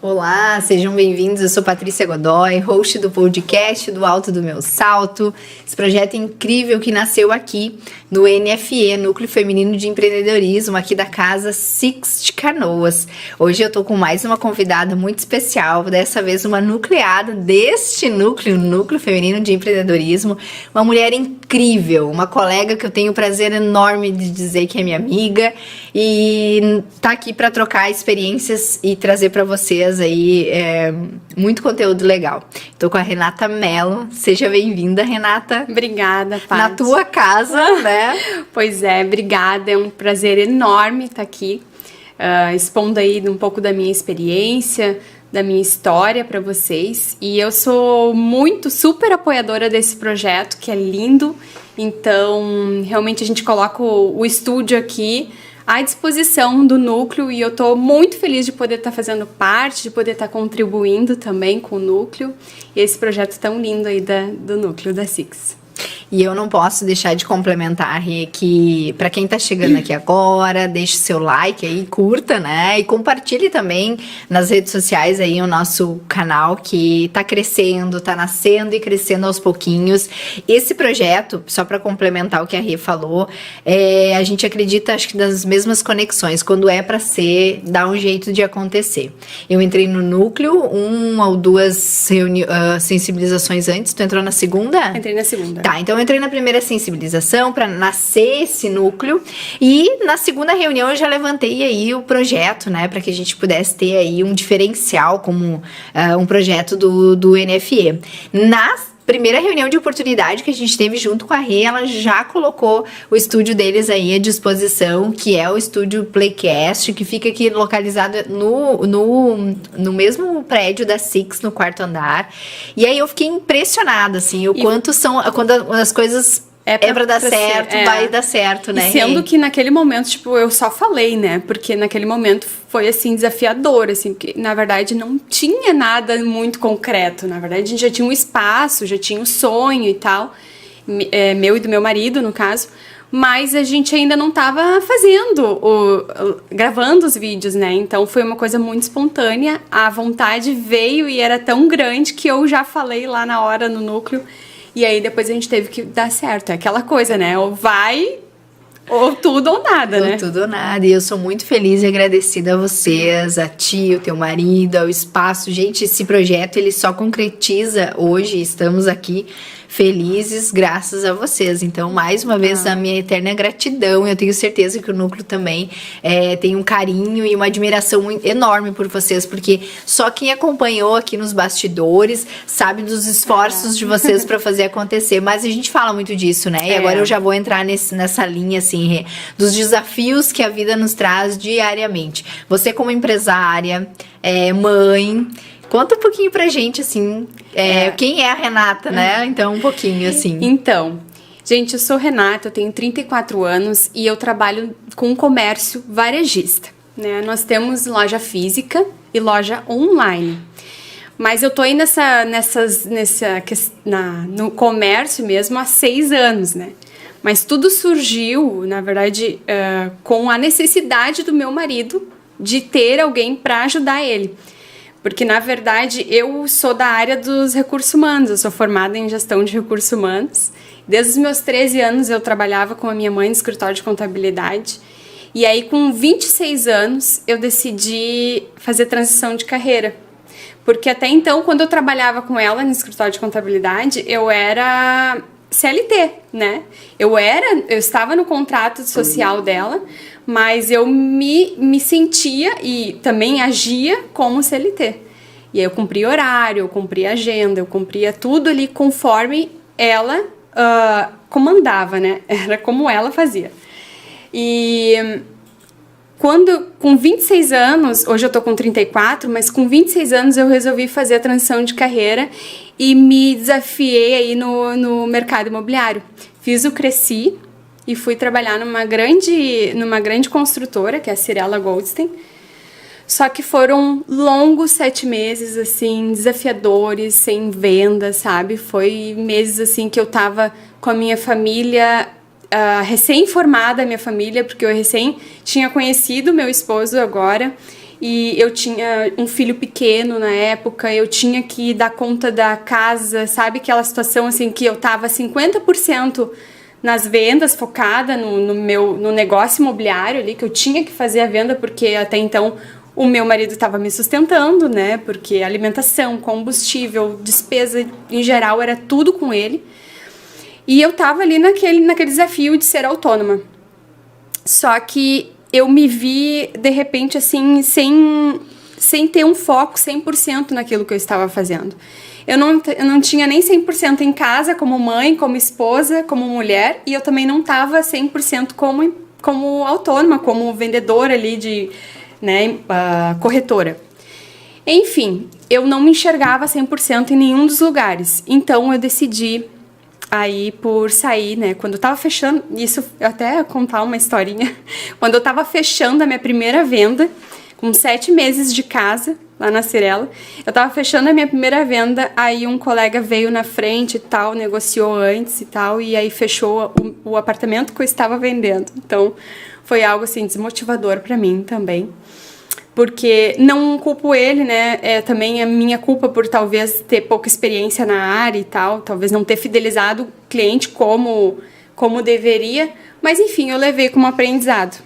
Olá, sejam bem-vindos. Eu sou Patrícia Godoy, host do podcast do Alto do Meu Salto. Esse projeto incrível que nasceu aqui no NFE, Núcleo Feminino de Empreendedorismo, aqui da Casa Six de Canoas. Hoje eu tô com mais uma convidada muito especial, dessa vez uma nucleada deste Núcleo Feminino de Empreendedorismo. Uma mulher incrível, uma colega que eu tenho o prazer enorme de dizer que é minha amiga e tá aqui para trocar experiências e trazer para vocês aí muito conteúdo legal. Tô com a Renata Mello. Seja bem-vinda, Renata. Obrigada, Paty. Na tua casa, né? Pois é, obrigada. É um prazer enorme estar aqui, expondo aí um pouco da minha experiência, da minha história para vocês. E eu sou super apoiadora desse projeto, que é lindo. Então, realmente a gente coloca o estúdio aqui à disposição do núcleo e eu tô muito feliz de poder estar fazendo parte, de poder estar contribuindo também com o núcleo e esse projeto tão lindo aí do núcleo da Six. E eu não posso deixar de complementar, Rê, que para quem tá chegando aqui agora, deixe seu like aí, curta, né? E compartilhe também nas redes sociais aí o nosso canal que tá crescendo, tá nascendo e crescendo aos pouquinhos. Esse projeto, só para complementar o que a Rê falou, a gente acredita, acho que das mesmas conexões. Quando é para ser, dá um jeito de acontecer. Eu entrei no núcleo, uma ou duas sensibilizações antes. Tu entrou na segunda? Entrei na segunda. Tá, então eu entrei na primeira sensibilização para nascer esse núcleo e na segunda reunião eu já levantei aí o projeto, né, para que a gente pudesse ter aí um diferencial como um projeto do NFE. Na primeira reunião de oportunidade que a gente teve junto com a Rê, ela já colocou o estúdio deles aí à disposição, que é o estúdio Playcast, que fica aqui localizado no mesmo prédio da Six, no 4º andar. E aí eu fiquei impressionada, assim, quanto quando as coisas é pra dar certo, vai dar certo, né? E sendo que naquele momento, tipo, eu só falei, né? Porque naquele momento foi, assim, desafiador, assim, porque, na verdade, não tinha nada muito concreto. Na verdade, a gente já tinha um espaço, já tinha um sonho e tal, meu e do meu marido, no caso, mas a gente ainda não tava gravando os vídeos, né? Então, foi uma coisa muito espontânea, a vontade veio e era tão grande que eu já falei lá na hora no núcleo. E aí depois a gente teve que dar certo. É aquela coisa, né? Ou vai, ou tudo ou nada, né? Ou tudo ou nada. E eu sou muito feliz e agradecida a vocês, a ti, o teu marido, ao espaço. Gente, esse projeto, ele só concretiza hoje. Estamos aqui felizes graças a vocês. Então, mais uma vez, a minha eterna gratidão. Eu tenho certeza que o núcleo também tem um carinho e uma admiração enorme por vocês, porque só quem acompanhou aqui nos bastidores sabe dos esforços de vocês para fazer acontecer. Mas a gente fala muito disso, né? E agora eu já vou entrar nessa linha, assim, dos desafios que a vida nos traz diariamente. Você como empresária, mãe... Conta um pouquinho pra gente, assim, quem é a Renata, né? Então, um pouquinho, assim. Então, gente, eu sou Renata, eu tenho 34 anos e eu trabalho com comércio varejista, né? Nós temos loja física e loja online. Mas eu tô aí no comércio mesmo há 6 anos, né? Mas tudo surgiu, na verdade, com a necessidade do meu marido de ter alguém para ajudar ele. Porque, na verdade, eu sou da área dos recursos humanos, eu sou formada em gestão de recursos humanos. Desde os meus 13 anos eu trabalhava com a minha mãe no escritório de contabilidade. E aí, com 26 anos, eu decidi fazer transição de carreira. Porque até então, quando eu trabalhava com ela no escritório de contabilidade, eu era CLT, né? Eu estava no contrato social dela, mas eu me sentia e também agia como CLT. E aí eu cumpria horário, eu cumpria agenda, eu cumpria tudo ali conforme ela comandava, né? Era como ela fazia. E com 26 anos, hoje eu tô com 34, mas com 26 anos eu resolvi fazer a transição de carreira e me desafiei aí no mercado imobiliário. Fiz o Cresci e fui trabalhar numa grande construtora, que é a Cirela Goldstein. Só que foram longos 7 meses, assim, desafiadores, sem venda, sabe? Foi meses, assim, que eu tava com a minha família, recém-formada, minha família, porque eu recém tinha conhecido meu esposo agora. e eu tinha um filho pequeno na época, eu tinha que dar conta da casa, sabe? Aquela situação assim que eu tava 50% nas vendas, focada no negócio imobiliário ali, que eu tinha que fazer a venda, porque até então o meu marido estava me sustentando, né? Porque alimentação, combustível, despesa em geral, era tudo com ele. E eu tava ali naquele desafio de ser autônoma. Só que eu me vi, de repente, assim, sem ter um foco 100% naquilo que eu estava fazendo. Eu não tinha nem 100% em casa, como mãe, como esposa, como mulher, e eu também não estava 100% como autônoma, como vendedora ali de, né, corretora. Enfim, eu não me enxergava 100% em nenhum dos lugares. Então, eu decidi aí por sair, né, quando eu tava fechando, isso eu até contar uma historinha, quando eu tava fechando a minha primeira venda, com 7 meses de casa, lá na Cirela, eu tava fechando a minha primeira venda, aí um colega veio na frente e tal, negociou antes e tal, e aí fechou o apartamento que eu estava vendendo. Então, foi algo, assim, desmotivador pra mim também. Porque não culpo ele, né? Também é minha culpa por talvez ter pouca experiência na área e tal, talvez não ter fidelizado o cliente como deveria, mas enfim, eu levei como aprendizado.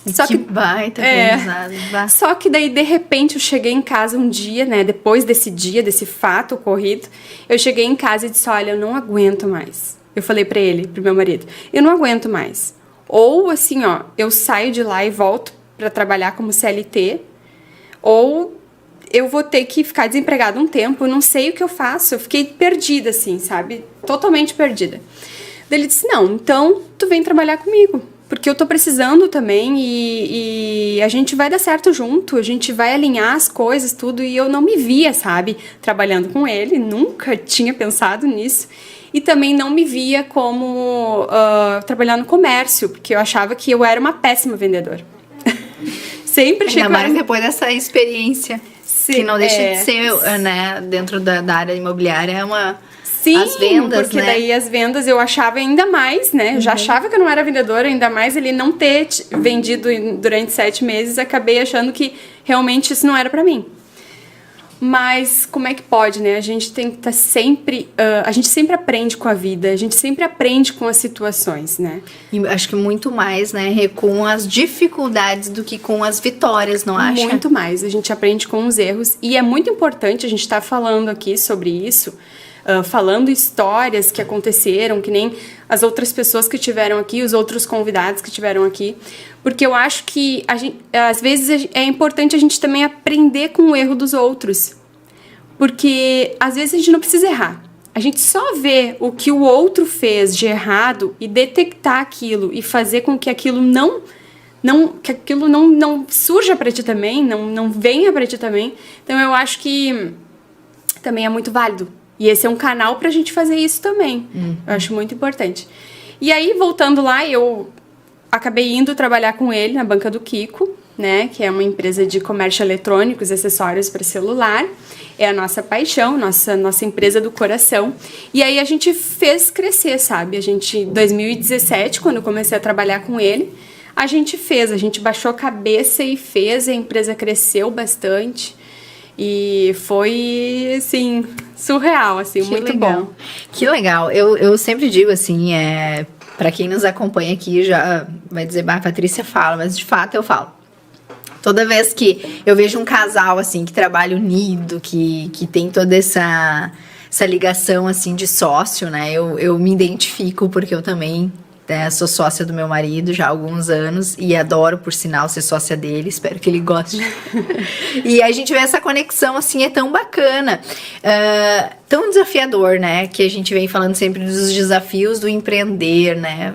Só que baita aprendizado. Só que daí, de repente, eu cheguei em casa um dia, né? Depois desse fato ocorrido, eu cheguei em casa e disse, olha, eu não aguento mais. Eu falei pra ele, pro meu marido, eu não aguento mais. Ou assim, ó, eu saio de lá e volto para trabalhar como CLT, ou eu vou ter que ficar desempregada um tempo, eu não sei o que eu faço, eu fiquei perdida, assim, sabe? Totalmente perdida. Daí ele disse, não, então tu vem trabalhar comigo, porque eu tô precisando também e a gente vai dar certo junto, a gente vai alinhar as coisas, tudo, e eu não me via, sabe, trabalhando com ele, nunca tinha pensado nisso, e também não me via como trabalhar no comércio, porque eu achava que eu era uma péssima vendedora. Sempre ainda mais depois dessa experiência. Sim, que não deixa de ser, né, dentro da área imobiliária, é uma... Sim, as vendas, porque, né? Daí as vendas eu achava ainda mais, né? Eu já achava que eu não era vendedora, ainda mais ele não ter vendido durante 7 meses, acabei achando que realmente isso não era pra mim. Mas como é que pode, né? A gente tem que estar sempre... a gente sempre aprende com a vida, a gente sempre aprende com as situações, né? E acho que muito mais, né? Com as dificuldades do que com as vitórias, não acha? Muito mais. A gente aprende com os erros. E é muito importante a gente estar falando aqui sobre isso, falando histórias que aconteceram, que nem as outras pessoas que tiveram aqui, os outros convidados que tiveram aqui, porque eu acho que às vezes é importante a gente também aprender com o erro dos outros, porque às vezes a gente não precisa errar, a gente só vê o que o outro fez de errado e detectar aquilo e fazer com que aquilo não surja para ti também, não venha para ti também. Então eu acho que também é muito válido. E esse é um canal pra gente fazer isso também. Eu acho muito importante. E aí, voltando lá, eu acabei indo trabalhar com ele na Banca do Kiko, né? Que é uma empresa de comércio eletrônicos, acessórios para celular. É a nossa paixão, nossa empresa do coração. E aí a gente fez crescer, sabe? Em 2017, quando eu comecei a trabalhar com ele, a gente baixou a cabeça e fez, a empresa cresceu bastante. E foi, assim, surreal, assim, que muito legal. Bom. Que legal. Eu sempre digo, assim, pra quem nos acompanha aqui já vai dizer, Patrícia fala, mas de fato eu falo. Toda vez que eu vejo um casal, assim, que trabalha unido, que tem toda essa ligação, assim, de sócio, né? Eu me identifico porque eu também... sou sócia do meu marido já há alguns anos e adoro, por sinal, ser sócia dele. Espero que ele goste. E a gente vê essa conexão, assim, é tão bacana. Tão desafiador, né? Que a gente vem falando sempre dos desafios do empreender, né?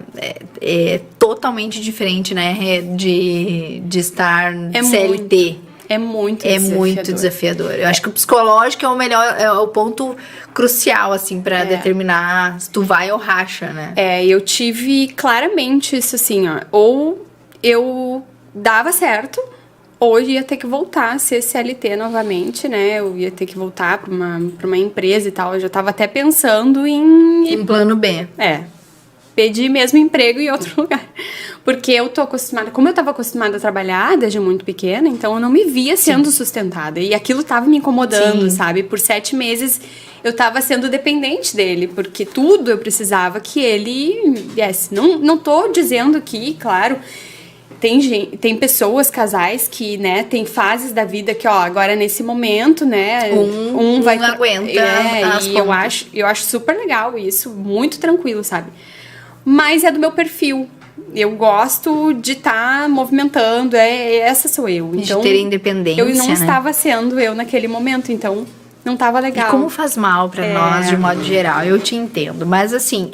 É totalmente diferente, né? De estar CLT. É muito desafiador. Eu acho que o psicológico é o melhor, é o ponto crucial, assim, pra determinar se tu vai ou racha, né? Eu tive claramente isso, assim, ó. Ou eu dava certo, ou eu ia ter que voltar a ser CLT novamente, né? Eu ia ter que voltar pra uma empresa e tal. Eu já tava até pensando em plano B. pedi mesmo emprego em outro lugar. Porque eu tô acostumada, como eu tava acostumada a trabalhar desde muito pequena, então eu não me via sendo sustentada. E aquilo tava me incomodando, sabe? Por 7 meses eu tava sendo dependente dele, porque tudo eu precisava que ele viesse. Não tô dizendo que, claro, tem pessoas, casais que, né, tem fases da vida que, ó, agora nesse momento, né, um vai aguenta e eu acho super legal isso, muito tranquilo, sabe? Mas é do meu perfil. Eu gosto de estar movimentando, essa sou eu. Então, de ter independência, eu não estava sendo eu naquele momento, então não estava legal. E como faz mal pra nós, de modo geral, eu te entendo. Mas assim,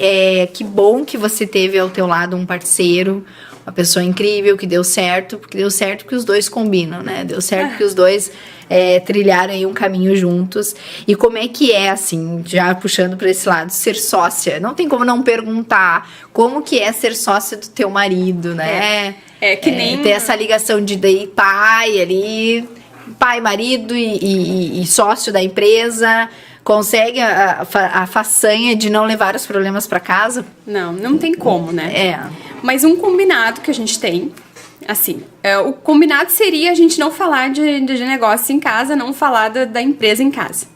que bom que você teve ao teu lado um parceiro, uma pessoa incrível, que deu certo, porque deu certo porque os dois combinam, né? Deu certo porque os dois trilharam aí um caminho juntos. E como é que é, assim, já puxando pra esse lado, ser sócia? Não tem como não perguntar como que é ser sócia do teu marido, né? Que nem... ter essa ligação de daí pai ali, pai, marido e sócio da empresa... Consegue a façanha de não levar os problemas pra casa? Não tem como, né? Mas um combinado que a gente tem, assim, o combinado seria a gente não falar de negócio em casa, não falar da empresa em casa.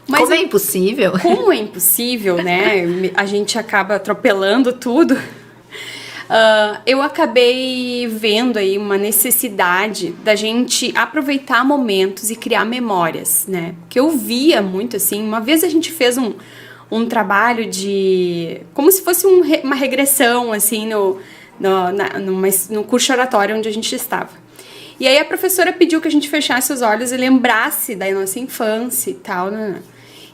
Mas como é impossível? Como é impossível, né? A gente acaba atropelando tudo. Eu acabei vendo aí uma necessidade da gente aproveitar momentos e criar memórias, né? Que eu via muito assim. Uma vez a gente fez um trabalho de... como se fosse uma regressão, assim, no curso oratório onde a gente estava. E aí a professora pediu que a gente fechasse os olhos e lembrasse da nossa infância e tal, né?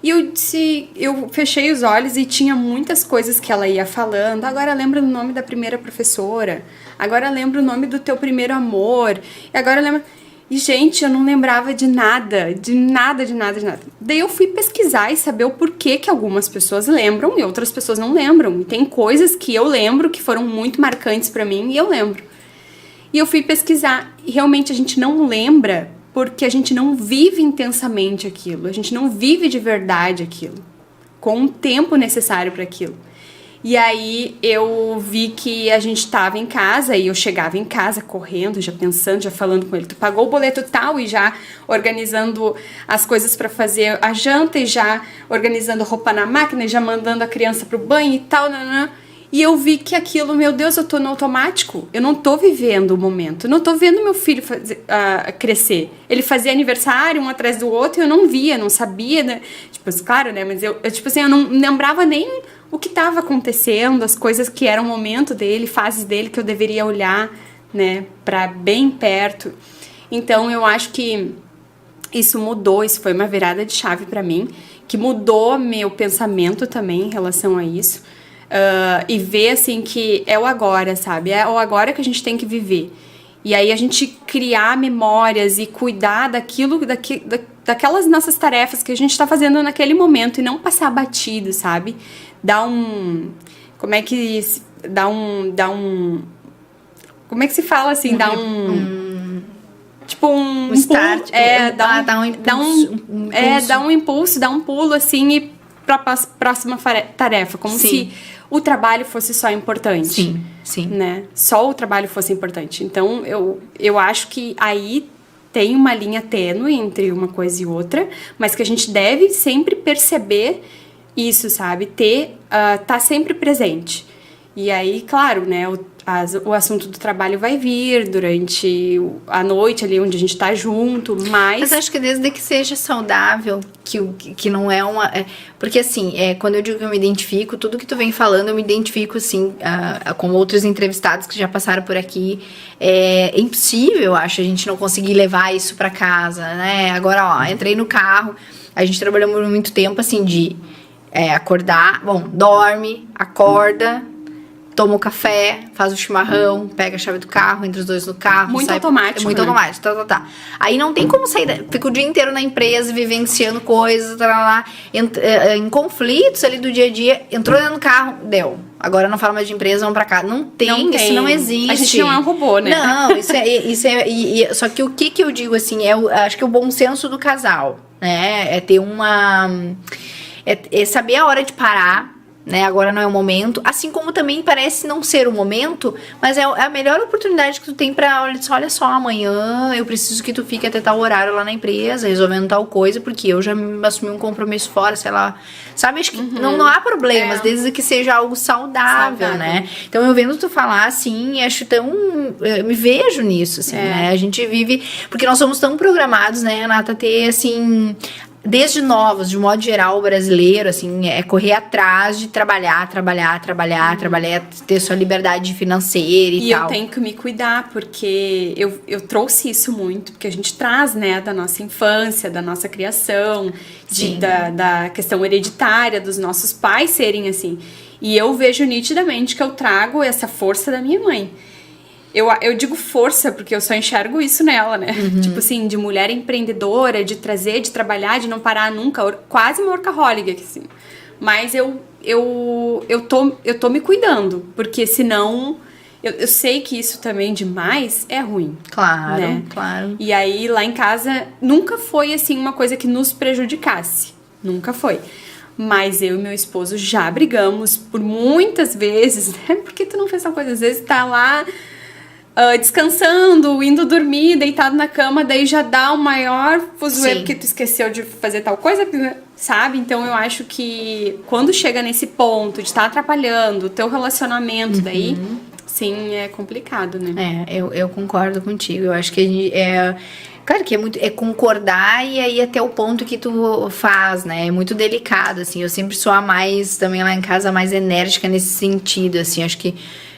E eu fechei os olhos e tinha muitas coisas que ela ia falando. Agora lembra o nome da primeira professora. Agora lembra o nome do teu primeiro amor. E agora lembra... E, gente, eu não lembrava de nada. De nada. Daí eu fui pesquisar e saber o porquê que algumas pessoas lembram e outras pessoas não lembram. E tem coisas que eu lembro que foram muito marcantes pra mim e eu lembro. E eu fui pesquisar. E realmente a gente não lembra... porque a gente não vive intensamente aquilo, a gente não vive de verdade aquilo, com o tempo necessário para aquilo. E aí eu vi que a gente estava em casa, e eu chegava em casa correndo, já pensando, já falando com ele, tu pagou o boleto tal, e já organizando as coisas para fazer a janta, e já organizando roupa na máquina, e já mandando a criança pro banho e tal, E eu vi que aquilo, meu Deus, eu tô no automático. Eu não tô vivendo o momento. Eu não tô vendo meu filho crescer. Ele fazia aniversário um atrás do outro e eu não via, não sabia, né? Tipo, claro, né? Mas eu tipo assim, eu não lembrava nem o que tava acontecendo, as coisas que eram o momento dele, fases dele que eu deveria olhar, né? Pra bem perto. Então, eu acho que isso mudou, isso foi uma virada de chave pra mim, que mudou meu pensamento também em relação a isso. E ver, assim, que é o agora, sabe? É o agora que a gente tem que viver. E aí a gente criar memórias e cuidar daquelas nossas tarefas que a gente tá fazendo naquele momento e não passar batido, sabe? Como é que se fala, assim? Tipo um start. Dá um impulso, dá um pulo, assim, e pra próxima tarefa. Como se o trabalho fosse só importante. Sim. Né? Só o trabalho fosse importante. Então, eu acho que aí tem uma linha tênue entre uma coisa e outra, mas que a gente deve sempre perceber isso, sabe? Tá sempre presente. E aí, claro, né? O assunto do trabalho vai vir durante a noite ali, onde a gente tá junto, mas acho que desde que seja saudável, que não é uma... porque assim, quando eu digo que eu me identifico, tudo que tu vem falando, eu me identifico, assim, com outros entrevistados que já passaram por aqui. É impossível, acho, a gente não conseguir levar isso pra casa, né? Agora, ó, entrei no carro, a gente trabalhou por muito tempo, assim, de acordar, dorme, acorda, toma o café, faz o chimarrão, pega a chave do carro, entra os dois no carro. Muito sai, automático. Muito automático, tá. Aí não tem como sair, fica o dia inteiro na empresa, vivenciando coisas, em conflitos ali do dia a dia, entrou dentro do carro, deu. Agora não fala mais de empresa, vamos pra cá. Não tem, isso não existe. A gente não é um robô, né? Não, só que o que eu digo, assim, acho que é o bom senso do casal, né? É ter uma... É saber a hora de parar, né? Agora não é o momento. Assim como também parece não ser o momento, mas é a melhor oportunidade que tu tem pra, olha só, amanhã eu preciso que tu fique até tal horário lá na empresa, resolvendo tal coisa, porque eu já assumi um compromisso fora, sei lá. Sabe, acho que não há problemas, desde que seja algo saudável, né? Então eu vendo tu falar assim, acho tão... Eu me vejo nisso, assim, né? A gente vive... Porque nós somos tão programados, né, Renata, a ter, assim... Desde novos, de modo geral, o brasileiro, assim, é correr atrás de trabalhar, ter sua liberdade financeira e tal. E eu tenho que me cuidar, porque eu trouxe isso muito, porque a gente traz, né, da nossa infância, da nossa criação, da questão hereditária, dos nossos pais serem assim. E eu vejo nitidamente que eu trago essa força da minha mãe. Eu digo força porque eu só enxergo isso nela, né? Tipo assim, de mulher empreendedora, de trazer, de trabalhar, de não parar nunca. Quase uma workaholic, assim. Mas eu tô me cuidando, porque senão... Eu sei que isso também demais é ruim. Claro, né? Claro. E aí, lá em casa, nunca foi, assim, uma coisa que nos prejudicasse. Nunca foi. Mas eu e meu esposo já brigamos por muitas vezes, né? Por que tu não fez tal coisa? Às vezes tá lá... descansando, indo dormir, deitado na cama, daí já dá o maior fuzuê porque tu esqueceu de fazer tal coisa, sabe? Então eu acho que quando chega nesse ponto de estar atrapalhando o teu relacionamento, daí sim, é complicado, né? Eu concordo contigo. Eu acho que a gente claro que é concordar e aí até o ponto que tu faz, né? É muito delicado, assim. Eu sempre sou a mais, também lá em casa, a mais enérgica nesse sentido, assim. Acho que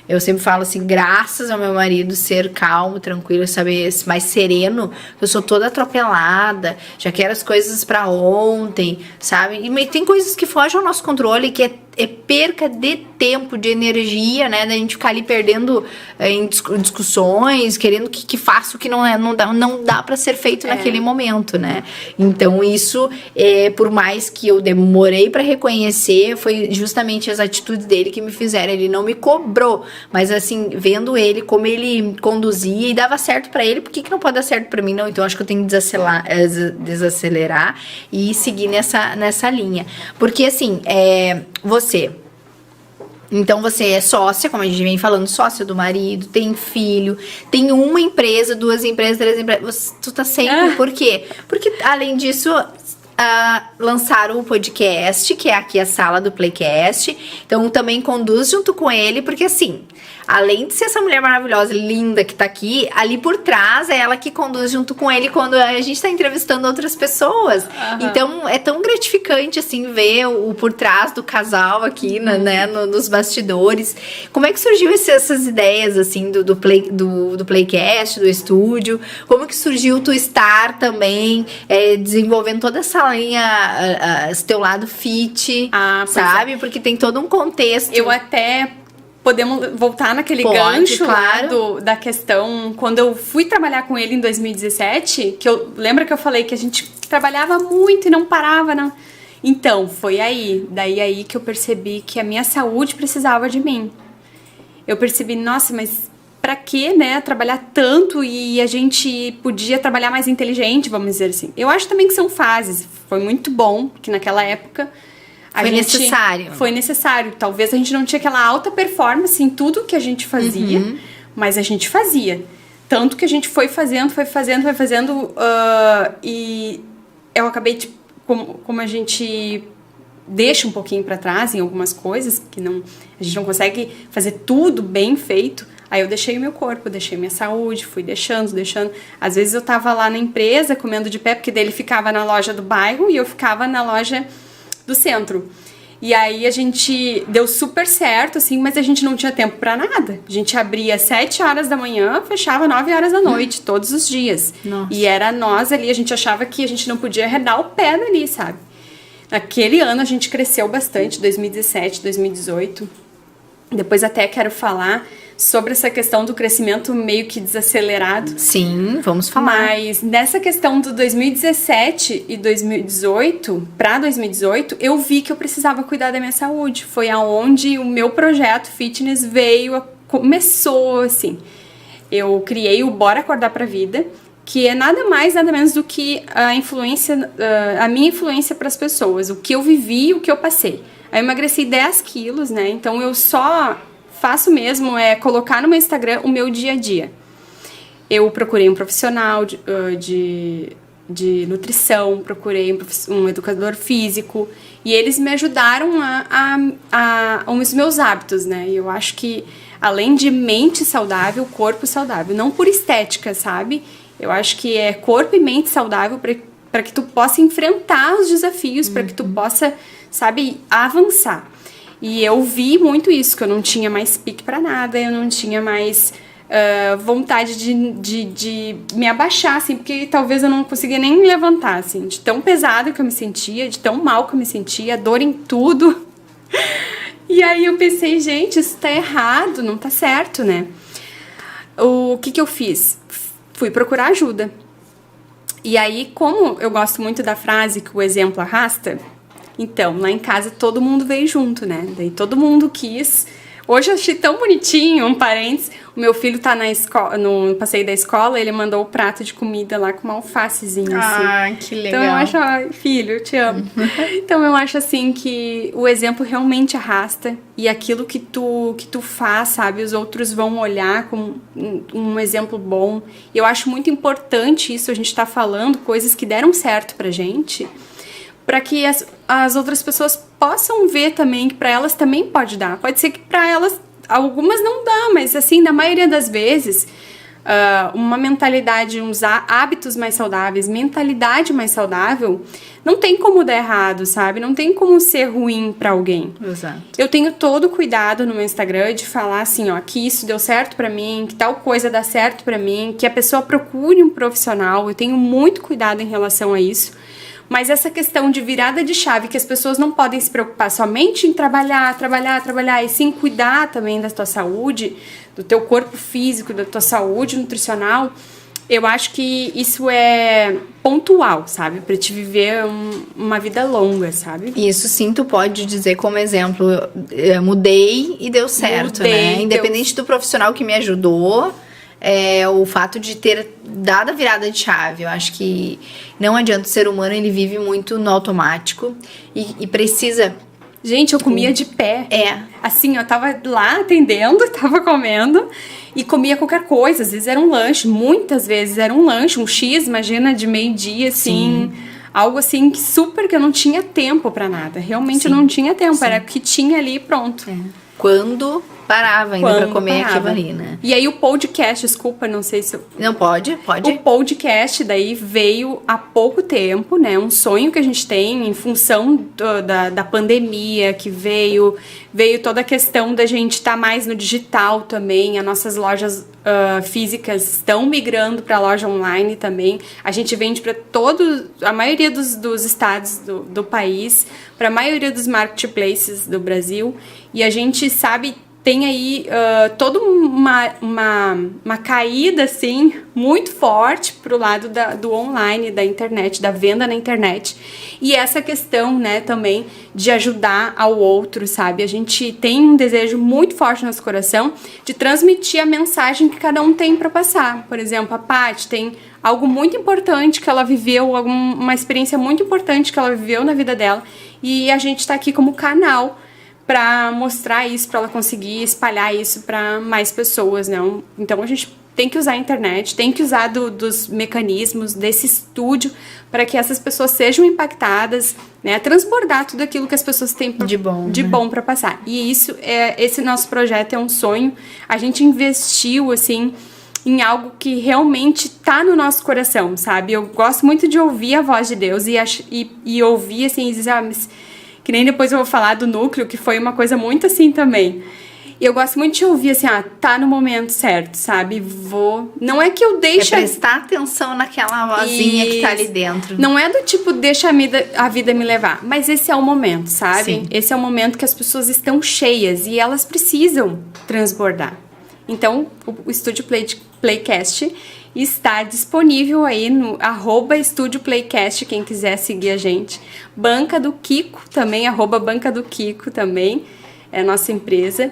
eu sempre falo assim, graças ao meu marido ser calmo, tranquilo, saber, mais sereno, eu sou toda atropelada, já quero as coisas pra ontem, sabe? E tem coisas que fogem ao nosso controle, que é perca de tempo, de energia, né? Da gente ficar ali perdendo em discussões, querendo que faça o que não dá pra ser feito naquele momento, né? Então isso, por mais que eu demorei pra reconhecer, foi justamente as atitudes dele que me fizeram. Ele não me cobrou, mas assim, vendo ele, como ele conduzia e dava certo pra ele, por que não pode dar certo pra mim? Não, então acho que eu tenho que desacelerar e seguir nessa linha. Porque assim, então você é sócia, como a gente vem falando, sócia do marido, tem filho, tem uma empresa, 2 empresas, 3 empresas, tu tá sempre, por quê? Porque além disso, lançaram o podcast, que é aqui a sala do Playcast, então também conduz junto com ele, porque assim, além de ser essa mulher maravilhosa, linda que tá aqui, ali por trás é ela que conduz junto com ele quando a gente tá entrevistando outras pessoas. Então é tão gratificante assim ver o por trás do casal aqui, né, nos bastidores. Como é que surgiu essas ideias assim do Playcast, do estúdio? Como que surgiu tu estar também desenvolvendo toda essa linha, esse teu lado fit, sabe? Porque tem todo um contexto. Eu até... Podemos voltar naquele gancho, claro, lá da questão... Quando eu fui trabalhar com ele em 2017, lembra que eu falei que a gente trabalhava muito e não parava, não? Então, foi daí que eu percebi que a minha saúde precisava de mim. Eu percebi, nossa, mas pra que, né, trabalhar tanto e a gente podia trabalhar mais inteligente, vamos dizer assim. Eu acho também que são fases. Foi muito bom, porque naquela época... Foi necessário. Talvez a gente não tinha aquela alta performance em tudo que a gente fazia, mas a gente fazia. Tanto que a gente foi fazendo, e eu acabei, tipo, como a gente deixa um pouquinho pra trás em algumas coisas, que a gente não consegue fazer tudo bem feito, aí eu deixei o meu corpo, deixei minha saúde, fui deixando. Às vezes eu tava lá na empresa comendo de pé, porque daí ele ficava na loja do bairro e eu ficava na loja do centro. E aí a gente deu super certo, assim, mas a gente não tinha tempo pra nada. A gente abria às 7 horas da manhã, fechava 9 horas da noite, todos os dias. Nossa. E era nós ali, a gente achava que a gente não podia arredar o pé dali, sabe? Naquele ano a gente cresceu bastante, 2017, 2018. Depois até quero falar sobre essa questão do crescimento meio que desacelerado. Sim, vamos falar. Mas nessa questão do 2017 e 2018, para 2018, eu vi que eu precisava cuidar da minha saúde. Foi aonde o meu projeto fitness começou, assim. Eu criei o Bora Acordar Pra Vida, que é nada mais, nada menos do que a minha influência para as pessoas, o que eu vivi e o que eu passei. Aí eu emagreci 10 quilos, né? Então eu só faço mesmo colocar no meu Instagram o meu dia a dia. Eu procurei um profissional de nutrição, procurei um educador físico e eles me ajudaram os meus hábitos, né? E eu acho que além de mente saudável, corpo saudável, não por estética, sabe? Eu acho que é corpo e mente saudável para que tu possa enfrentar os desafios, para que tu possa, sabe, avançar. E eu vi muito isso, que eu não tinha mais pique para nada, eu não tinha mais vontade de me abaixar, assim, porque talvez eu não conseguia nem me levantar, assim, de tão pesada que eu me sentia, de tão mal que eu me sentia, dor em tudo. E aí eu pensei, gente, isso tá errado, não tá certo, né? O que eu fiz? Fui procurar ajuda. E aí, como eu gosto muito da frase que o exemplo arrasta, então, lá em casa todo mundo veio junto, né? Daí todo mundo quis. Hoje eu achei tão bonitinho, um parênteses, o meu filho tá na escola, no passeio da escola, ele mandou o prato de comida lá com uma alfacezinha, assim. Ah, que legal. Então eu acho, filho, eu te amo. Então eu acho, assim, que o exemplo realmente arrasta e aquilo que tu faz, sabe, os outros vão olhar como um exemplo bom. E eu acho muito importante isso, a gente tá falando coisas que deram certo pra gente, para que as outras pessoas possam ver também que para elas também pode dar. Pode ser que para elas, algumas não dá, mas assim, na maioria das vezes, uma mentalidade, uns hábitos mais saudáveis, mentalidade mais saudável, não tem como dar errado, sabe? Não tem como ser ruim para alguém. Exato. Eu tenho todo o cuidado no meu Instagram de falar assim, ó, que isso deu certo para mim, que tal coisa dá certo para mim, que a pessoa procure um profissional. Eu tenho muito cuidado em relação a isso. Mas essa questão de virada de chave, que as pessoas não podem se preocupar somente em trabalhar, e sim cuidar também da tua saúde, do teu corpo físico, da tua saúde nutricional, eu acho que isso é pontual, sabe? Pra te viver uma vida longa, sabe? Isso sim, tu pode dizer como exemplo, eu mudei e deu certo, né? Independente do profissional que me ajudou, o fato de ter dado a virada de chave. Eu acho que não adianta, o ser humano, ele vive muito no automático e precisa... Gente, eu comia de pé. É. Assim, eu tava lá atendendo, tava comendo e comia qualquer coisa. Às vezes era um lanche, muitas vezes era um lanche, um X, imagina, de meio-dia, assim... Sim. Algo assim que super que eu não tinha tempo pra nada. Realmente Sim. eu não tinha tempo, Sim. era o que tinha ali e pronto. Quando parava ainda pra comer aquilo ali, né? E aí o podcast, desculpa, não sei se eu... Não, pode. O podcast daí veio há pouco tempo, né? Um sonho que a gente tem em função da pandemia que veio toda a questão da gente estar mais no digital também. As nossas lojas físicas estão migrando para a loja online também. A gente vende para a maioria dos estados do país, para a maioria dos marketplaces do Brasil. E a gente sabe... Tem aí toda uma caída, assim, muito forte pro lado do online, da internet, da venda na internet. E essa questão, né, também de ajudar ao outro, sabe? A gente tem um desejo muito forte no nosso coração de transmitir a mensagem que cada um tem para passar. Por exemplo, a Paty tem algo muito importante que ela viveu, uma experiência muito importante que ela viveu na vida dela. E a gente tá aqui como canal para mostrar isso, para ela conseguir espalhar isso para mais pessoas, né? Então a gente tem que usar a internet, tem que usar dos mecanismos desse estúdio para que essas pessoas sejam impactadas, né? Transbordar tudo aquilo que as pessoas têm de bom para passar. E esse nosso projeto é um sonho. A gente investiu, assim, em algo que realmente tá no nosso coração, sabe? Eu gosto muito de ouvir a voz de Deus e ouvir, assim, e dizer, mas... Que nem depois eu vou falar do núcleo, que foi uma coisa muito assim também. E eu gosto muito de ouvir assim, tá no momento certo, sabe? Não é que eu deixe... prestar atenção naquela vozinha que tá ali dentro. Não é do tipo, deixa a vida me levar. Mas esse é o momento, sabe? Sim. Esse é o momento que as pessoas estão cheias e elas precisam transbordar. Então, o Estúdio Playcast está disponível aí no @EstúdioPlaycast, quem quiser seguir a gente. Banca do Kiko também, @Banca do Kiko também, é a nossa empresa.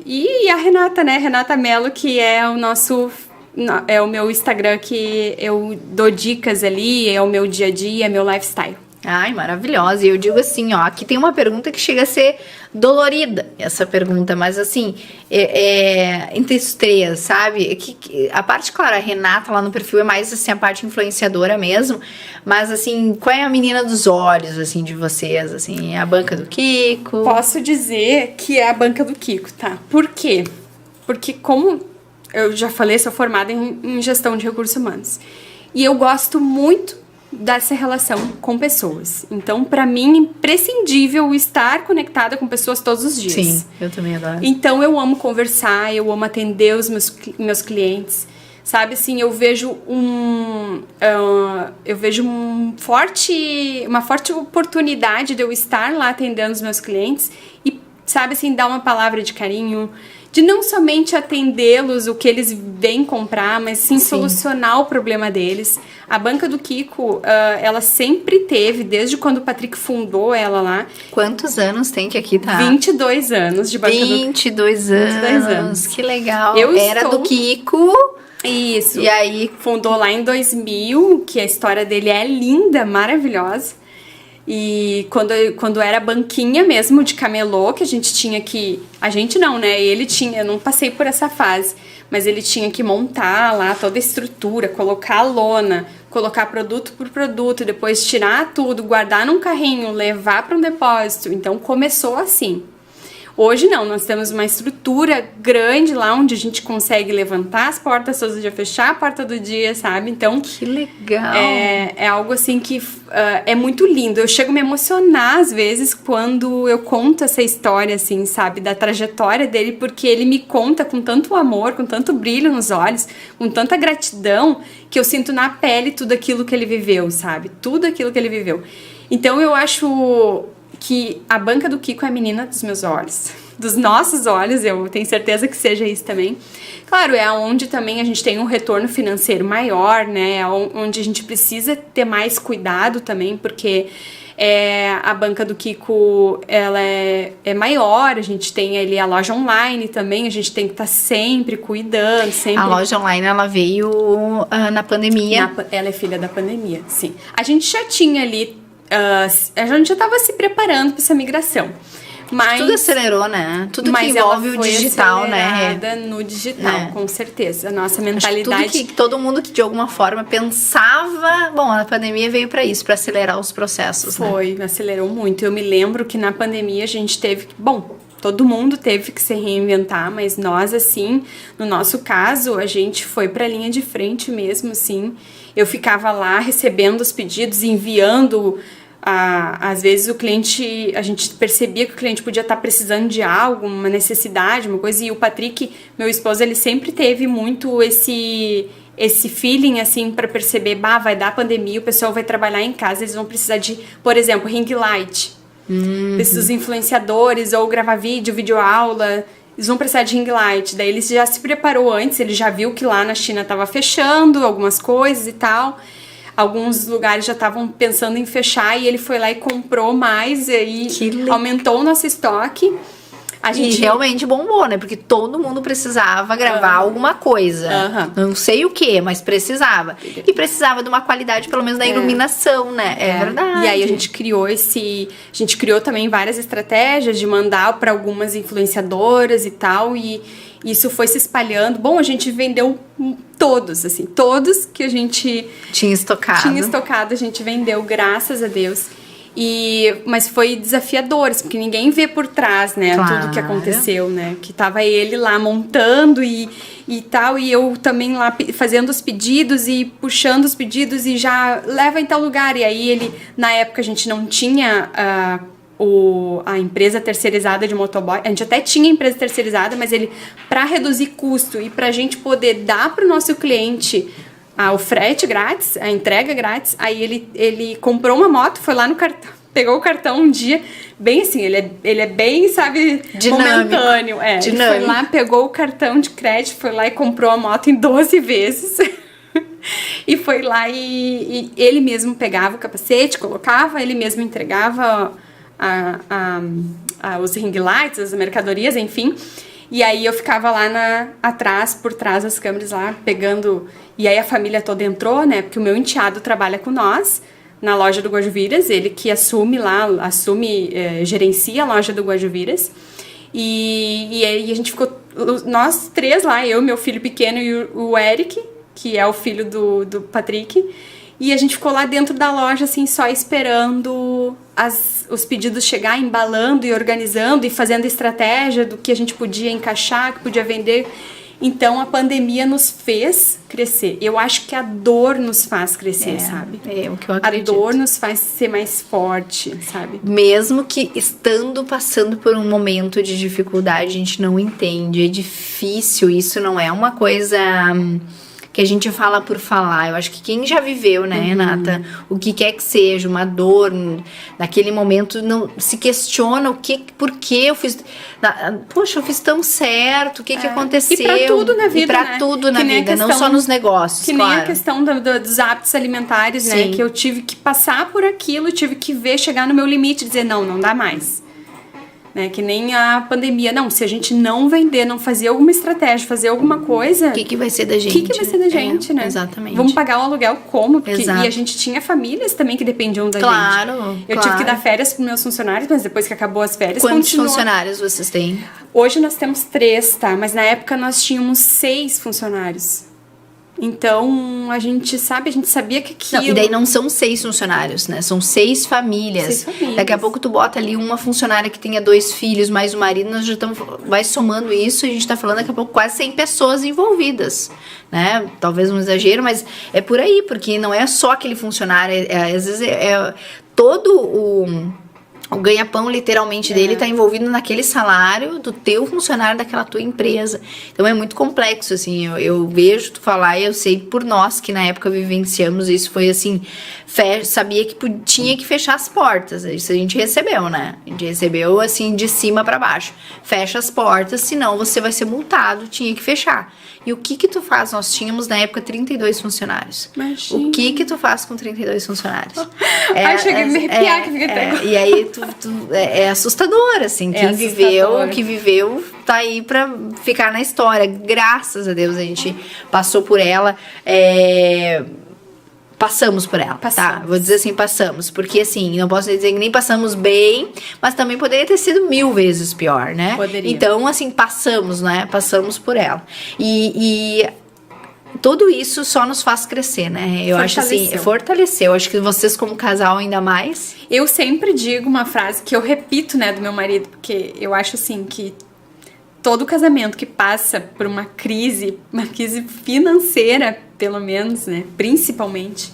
E a Renata, né? Renata Mello, que é o meu Instagram, que eu dou dicas ali, é o meu dia a dia, é meu lifestyle. Ai, maravilhosa. E eu digo assim, ó, aqui tem uma pergunta que chega a ser dolorida, essa pergunta, mas assim, entre os três, sabe? A parte, claro, a Renata lá no perfil é mais assim, a parte influenciadora mesmo, mas assim, qual é a menina dos olhos, assim, de vocês, assim? É a banca do Kiko? Posso dizer que é a banca do Kiko, tá? Por quê? Porque como eu já falei, sou formada em gestão de recursos humanos. E eu gosto muito dessa relação com pessoas. Então, pra mim, é imprescindível estar conectada com pessoas todos os dias. Sim, eu também adoro. Então, eu amo conversar, eu amo atender os meus clientes. Sabe, assim, eu vejo uma forte oportunidade de eu estar lá atendendo os meus clientes e, sabe, assim, dar uma palavra de carinho, de não somente atendê-los, o que eles vêm comprar, mas sim solucionar o problema deles. A banca do Kiko, ela sempre teve, desde quando o Patrick fundou ela lá. Quantos anos tem que aqui tá? 22 anos de banca 22 do anos. 22 anos. Que legal. Eu Era do Kiko. Isso. E aí fundou lá em 2000, que a história dele é linda, maravilhosa. E quando era banquinha mesmo de camelô, que a gente tinha que... A gente não, né? Ele tinha... Eu não passei por essa fase. Mas ele tinha que montar lá toda a estrutura, colocar a lona, colocar produto por produto, depois tirar tudo, guardar num carrinho, levar para um depósito. Então, começou assim. Hoje não, nós temos uma estrutura grande lá onde a gente consegue levantar as portas todo dia, fechar a porta do dia, sabe? Então, que legal! É algo assim que é muito lindo. Eu chego a me emocionar às vezes quando eu conto essa história, assim, sabe? Da trajetória dele, porque ele me conta com tanto amor, com tanto brilho nos olhos, com tanta gratidão, que eu sinto na pele tudo aquilo que ele viveu, sabe? Tudo aquilo que ele viveu. Então, eu acho que a banca do Kiko é a menina dos meus olhos, dos nossos olhos, eu tenho certeza que seja isso também. Claro, é onde também a gente tem um retorno financeiro maior, né, é onde a gente precisa ter mais cuidado também, porque a banca do Kiko, ela é maior, a gente tem ali a loja online também, a gente tem que estar sempre cuidando, sempre... A loja online, ela veio na pandemia. Ela é filha da pandemia, sim. A gente já tinha ali a gente já estava se preparando para essa migração. Mas, tudo acelerou, né? Tudo que envolve o digital, né? No digital, com certeza. A nossa mentalidade... Tudo que todo mundo que de alguma forma pensava... Bom, a pandemia veio para isso, para acelerar os processos, né? Acelerou muito. Eu me lembro que na pandemia a gente teve... Bom, todo mundo teve que se reinventar, mas nós, assim, no nosso caso, a gente foi para a linha de frente mesmo, assim. Eu ficava lá recebendo os pedidos, enviando... às vezes a gente percebia que o cliente podia estar precisando de algo, uma necessidade, uma coisa, e o Patrick, meu esposo, ele sempre teve muito esse feeling, assim, para perceber, vai dar pandemia, o pessoal vai trabalhar em casa, eles vão precisar de, por exemplo, ring light, esses influenciadores, ou gravar videoaula, eles vão precisar de ring light, daí ele já se preparou antes, ele já viu que lá na China estava fechando algumas coisas e tal. Alguns lugares já estavam pensando em fechar e ele foi lá e comprou mais e aí aumentou o nosso estoque. E realmente bombou, né? Porque todo mundo precisava gravar alguma coisa. Não sei o que, mas precisava. E precisava de uma qualidade, pelo menos, da iluminação, né? É verdade. E aí a gente criou também várias estratégias de mandar para algumas influenciadoras e tal. E isso foi se espalhando. Bom, a gente vendeu todos que a gente tinha estocado, a gente vendeu, graças a Deus. Mas foi desafiador, porque ninguém vê por trás, né, tudo que aconteceu, né, que tava ele lá montando e tal, e eu também lá fazendo os pedidos e puxando os pedidos e já leva em tal lugar, e aí ele, na época a gente não tinha a empresa terceirizada de motoboy, a gente até tinha empresa terceirizada, mas ele, para reduzir custo e pra gente poder dar pro nosso cliente o frete grátis, a entrega grátis, aí ele comprou uma moto, foi lá no cartão, pegou o cartão um dia, bem assim, ele é bem, sabe, dinâmico, momentâneo. Ele foi lá, pegou o cartão de crédito, foi lá e comprou a moto em 12 vezes. E foi lá e ele mesmo pegava o capacete, colocava, ele mesmo entregava os ring lights, as mercadorias, enfim. E aí eu ficava lá por trás das câmeras lá, pegando... E aí a família toda entrou, né? Porque o meu enteado trabalha com nós, na loja do Guajuviras, ele que gerencia a loja do Guajuviras. E aí a gente ficou, nós três lá, eu, meu filho pequeno e o Eric, que é o filho do Patrick, e a gente ficou lá dentro da loja, assim, só esperando os pedidos chegar, embalando e organizando e fazendo estratégia do que a gente podia encaixar, que podia vender. Então, a pandemia nos fez crescer. Eu acho que a dor nos faz crescer, sabe? É o que eu acredito. A dor nos faz ser mais forte, sabe? Mesmo que passando por um momento de dificuldade, a gente não entende. É difícil, isso não é uma coisa que a gente fala por falar. Eu acho que quem já viveu, né, Renata, o que quer que seja, uma dor, naquele momento, não se questiona por que eu fiz... Poxa, eu fiz tão certo, o que aconteceu? E pra tudo na vida, e pra tudo na vida, não só nos negócios, que claro. Nem a questão dos hábitos alimentares, né? Que eu tive que passar por aquilo, tive que chegar no meu limite e dizer, não dá mais. Né, que nem a pandemia. Não, se a gente não vender, não fazer alguma estratégia, fazer alguma coisa... O que vai ser da gente? O que vai ser da gente, né? Exatamente. Vamos pagar o aluguel como? Porque, e a gente tinha famílias também que dependiam da gente. Eu tive que dar férias para meus funcionários, mas depois que acabou as férias... Quantos funcionários vocês têm? Hoje nós temos 3, tá? Mas na época nós tínhamos 6 funcionários. Então, a gente sabia que aquilo... Não, e daí não são 6 funcionários, né? São 6 famílias. 6 famílias. Daqui a pouco tu bota ali uma funcionária que tenha 2 filhos, mais o marido, nós já estamos... Vai somando isso e a gente tá falando daqui a pouco quase 100 pessoas envolvidas, né? Talvez um exagero, mas é por aí, porque não é só aquele funcionário, às vezes todo o ganha-pão, literalmente, dele tá envolvido naquele salário do teu funcionário daquela tua empresa. Então, é muito complexo, assim. Eu vejo tu falar e eu sei por nós que na época vivenciamos isso. Foi assim, sabia que tinha que fechar as portas. Isso a gente recebeu, né? A gente recebeu, assim, de cima pra baixo. Fecha as portas, senão você vai ser multado. Tinha que fechar. E o que tu faz? Nós tínhamos, na época, 32 funcionários. Imagina. O que tu faz com 32 funcionários? Ai, cheguei a me arrepiar que fica até... E aí, é assustador, assim. Quem viveu, tá aí pra ficar na história. Graças a Deus, a gente passou por ela. Passamos por ela, tá? Vou dizer assim, passamos. Porque, assim, não posso dizer que nem passamos bem, mas também poderia ter sido 1000 vezes pior, né? Poderia. Então, assim, passamos, né? Passamos por ela. E tudo isso só nos faz crescer, né? Eu acho assim, fortaleceu. Eu acho que vocês como casal ainda mais. Eu sempre digo uma frase que eu repito, né, do meu marido, porque eu acho assim que todo casamento que passa por uma crise financeira, pelo menos, né, principalmente,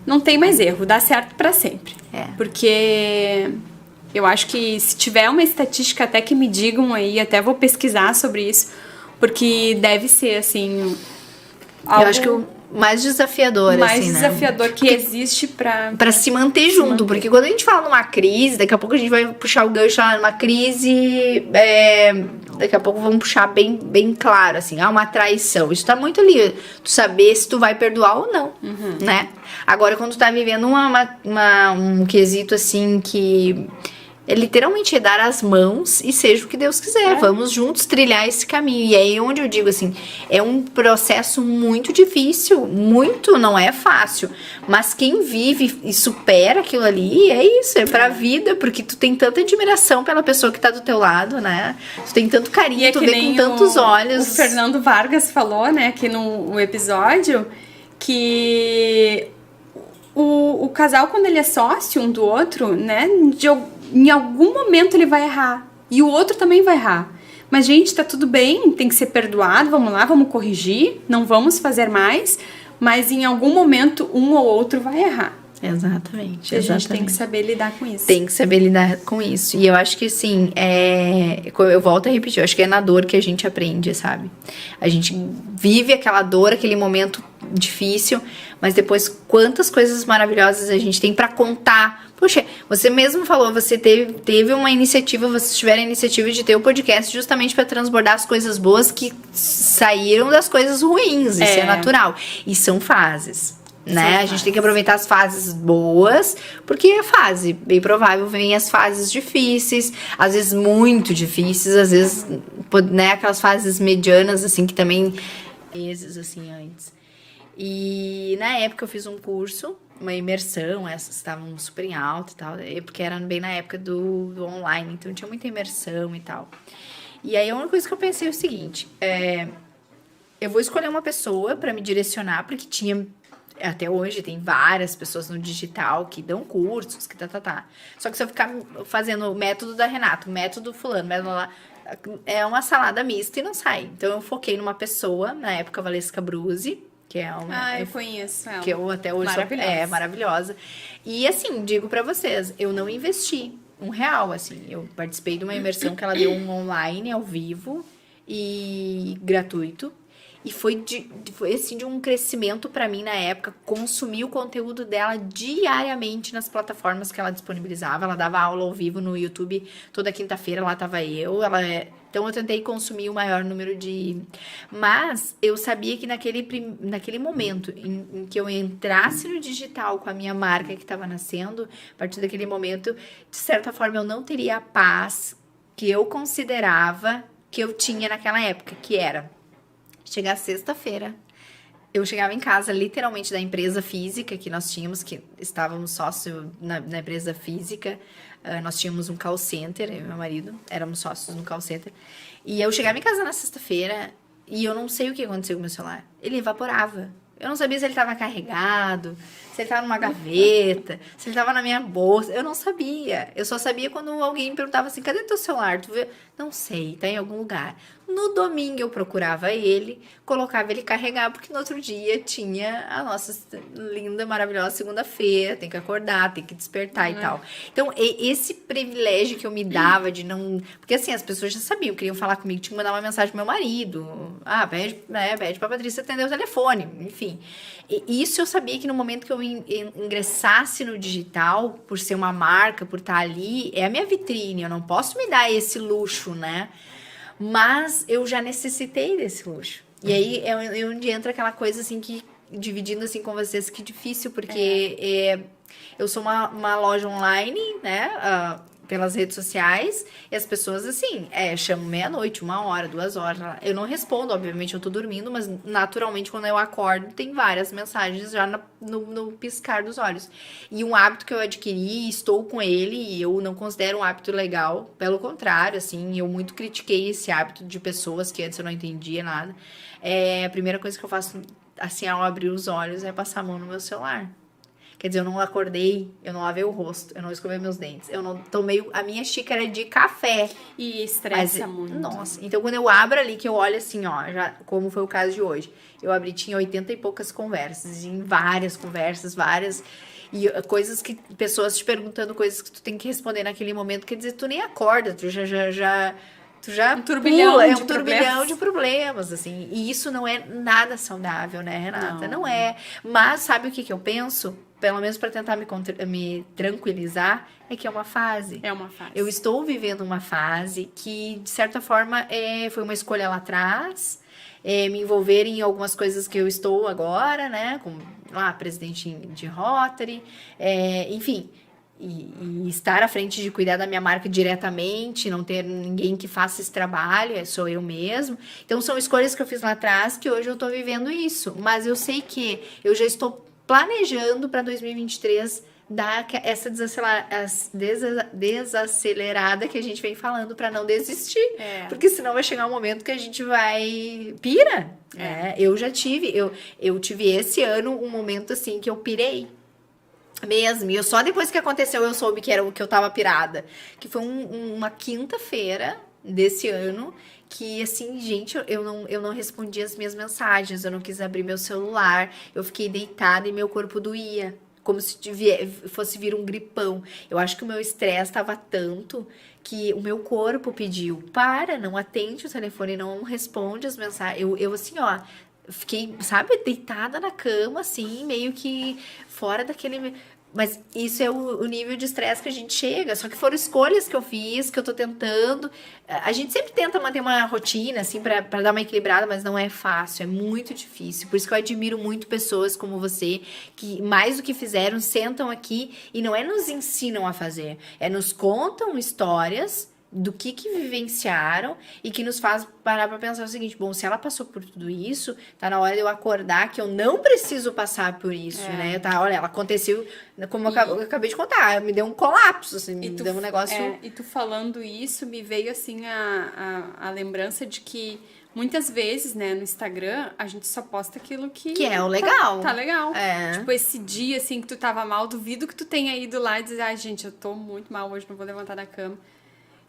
não tem mais erro, dá certo pra sempre. Porque eu acho que se tiver uma estatística até que me digam aí, até vou pesquisar sobre isso, porque deve ser assim... Eu acho que o mais desafiador, mais assim, desafiador, né? Que existe pra se manter junto. Porque quando a gente fala numa crise, daqui a pouco a gente vai puxar o gancho lá numa crise, daqui a pouco vamos puxar bem claro, assim, uma traição. Isso tá muito ali, tu saber se tu vai perdoar ou não, né? Agora, quando tu tá vivendo um quesito, assim, que... literalmente dar as mãos e seja o que Deus quiser. Vamos juntos trilhar esse caminho. E aí onde eu digo assim, é um processo muito difícil, não é fácil. Mas quem vive e supera aquilo ali, é isso, é pra vida, porque tu tem tanta admiração pela pessoa que tá do teu lado, né? Tu tem tanto carinho, tu vê com tantos olhos. O Fernando Vargas falou, né, aqui no episódio, que o casal, quando ele é sócio um do outro, né, em algum momento ele vai errar. E o outro também vai errar. Mas, gente, tá tudo bem, tem que ser perdoado, vamos lá, vamos corrigir, não vamos fazer mais, mas em algum momento um ou outro vai errar. Exatamente. A gente tem que saber lidar com isso. Tem que saber lidar com isso. E eu acho que, assim, eu volto a repetir, eu acho que é na dor que a gente aprende, sabe? A gente vive aquela dor, aquele momento difícil, mas depois quantas coisas maravilhosas a gente tem pra contar. Poxa, você mesmo falou, você teve uma iniciativa, vocês tiveram a iniciativa de ter o podcast justamente para transbordar as coisas boas que saíram das coisas ruins, isso é natural. E são fases, né? A gente tem que aproveitar as fases boas, porque é fase, bem provável, vem as fases difíceis, às vezes muito difíceis, às vezes, né, aquelas fases medianas, assim, que também meses, assim, antes. E na época eu fiz um curso uma imersão, essas estavam super em alta e tal, porque era bem na época do online, então tinha muita imersão e tal. E aí a única coisa que eu pensei é o seguinte, eu vou escolher uma pessoa para me direcionar, porque tinha, até hoje, tem várias pessoas no digital que dão cursos, que tá. Só que se eu ficar fazendo o método da Renata, o método fulano, método lá, é uma salada mista e não sai. Então eu foquei numa pessoa, na época, Valesca Bruzzi, que é uma... eu conheço ela. Que eu até hoje maravilhosa. E assim, digo pra vocês, eu não investi R$1, assim. Eu participei de uma imersão que ela deu online, ao vivo e gratuito. E foi assim, de um crescimento pra mim na época, consumir o conteúdo dela diariamente nas plataformas que ela disponibilizava. Ela dava aula ao vivo no YouTube toda quinta-feira, lá tava eu. Então eu tentei consumir o maior número de... Mas eu sabia que naquele momento em que eu entrasse no digital com a minha marca que estava nascendo, a partir daquele momento, de certa forma, eu não teria a paz que eu considerava que eu tinha naquela época, que era... Chegar sexta-feira, eu chegava em casa, literalmente, da empresa física que nós tínhamos, que estávamos sócios na empresa física, nós tínhamos um call center, eu e meu marido, éramos sócios no call center, e eu chegava em casa na sexta-feira, e eu não sei o que aconteceu com o meu celular, ele evaporava. Eu não sabia se ele estava carregado, se ele estava numa gaveta, se ele estava na minha bolsa. Eu não sabia. Eu só sabia quando alguém me perguntava assim, cadê teu celular? Tu vê? Não sei, tá em algum lugar. No domingo eu procurava ele, colocava ele carregar, porque no outro dia tinha a nossa linda, maravilhosa segunda-feira, tem que acordar, tem que despertar e tal. Então, esse privilégio que eu me dava de não... Porque assim, as pessoas já sabiam, queriam falar comigo, tinha que mandar uma mensagem pro meu marido. Pede pra Patrícia atender o telefone, enfim. E isso eu sabia que no momento que eu ingressasse no digital, por ser uma marca, por estar ali, é a minha vitrine, eu não posso me dar esse luxo, né? Mas eu já necessitei desse luxo. E aí é onde entra aquela coisa assim que, dividindo assim com vocês, que difícil, porque eu sou uma loja online, né? Pelas redes sociais, e as pessoas assim, chamam meia-noite, 1 hora, 2 horas. Eu não respondo, obviamente, eu tô dormindo, mas naturalmente quando eu acordo tem várias mensagens já no piscar dos olhos. E um hábito que eu adquiri, estou com ele, e eu não considero um hábito legal, pelo contrário, assim, eu muito critiquei esse hábito de pessoas que antes eu não entendia nada. A primeira coisa que eu faço, assim, ao abrir os olhos, é passar a mão no meu celular. Quer dizer, eu não acordei, eu não lavei o rosto, eu não escovei meus dentes, eu não tomei a minha xícara de café. E estressa muito. Nossa, então quando eu abro ali, que eu olho assim, ó, já, como foi o caso de hoje, eu abri, tinha 80 e poucas conversas, em várias conversas, e coisas que, pessoas te perguntando coisas que tu tem que responder naquele momento, quer dizer, tu nem acorda, tu já um turbilhão pula, de um turbilhão de problemas, assim. E isso não é nada saudável, né, Renata? Não é. Mas sabe o que eu penso? Pelo menos para tentar me tranquilizar, é que é uma fase. É uma fase. Eu estou vivendo uma fase que, de certa forma, foi uma escolha lá atrás, me envolver em algumas coisas que eu estou agora, né? Como presidente de Rotary, enfim... E estar à frente de cuidar da minha marca diretamente, não ter ninguém que faça esse trabalho, sou eu mesmo. Então, são escolhas que eu fiz lá atrás que hoje eu tô vivendo isso. Mas eu sei que eu já estou planejando para 2023 dar essa desacelerada que a gente vem falando para não desistir. Porque senão vai chegar um momento que a gente vai... Pira! Eu já tive, eu tive esse ano um momento assim que eu pirei. Mesmo, e eu só depois que aconteceu eu soube que era o que eu tava pirada. Que foi uma quinta-feira desse ano que, assim, gente, eu não respondi as minhas mensagens, eu não quis abrir meu celular, eu fiquei deitada e meu corpo doía, como se fosse vir um gripão. Eu acho que o meu estresse tava tanto que o meu corpo pediu, não atende o telefone, não responde as mensagens. Eu assim, ó... Fiquei, sabe, deitada na cama, assim, meio que fora daquele... Mas isso é o nível de estresse que a gente chega. Só que foram escolhas que eu fiz, que eu tô tentando. A gente sempre tenta manter uma rotina, assim, pra dar uma equilibrada, mas não é fácil, é muito difícil. Por isso que eu admiro muito pessoas como você, que mais do que fizeram, sentam aqui e não nos ensinam a fazer. Nos contam histórias do que vivenciaram e que nos faz parar pra pensar o seguinte, bom, se ela passou por tudo isso, tá na hora de eu acordar que eu não preciso passar por isso, né? Tá, olha, ela aconteceu, como eu acabei de contar, me deu um colapso, assim, me deu um negócio... E tu falando isso, me veio, assim, a lembrança de que muitas vezes, né, no Instagram, a gente só posta aquilo que é o legal. Tá legal. É. Tipo, esse dia, assim, que tu tava mal, duvido que tu tenha ido lá e dizer, ai, gente, eu tô muito mal hoje, não vou levantar da cama.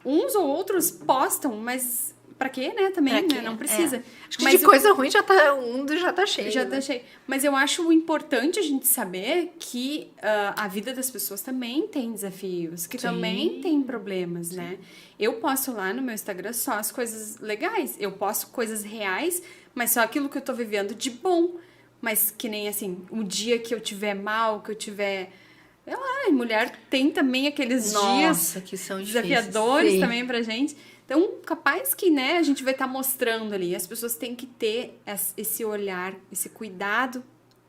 Uns ou outros postam, mas pra quê, né? Também, né? Não precisa. Acho que de coisa ruim o mundo já tá cheio. Já tá cheio. Mas eu acho importante a gente saber que a vida das pessoas também tem desafios, que também tem problemas, né? Eu posto lá no meu Instagram só as coisas legais. Eu posto coisas reais, mas só aquilo que eu tô vivendo de bom. Mas que nem, assim, o dia que eu tiver mal, que eu tiver... Sei lá, mulher tem também aqueles dias que são desafiadores também pra gente. Então, capaz que, né, a gente vai estar mostrando ali. As pessoas têm que ter esse olhar, esse cuidado,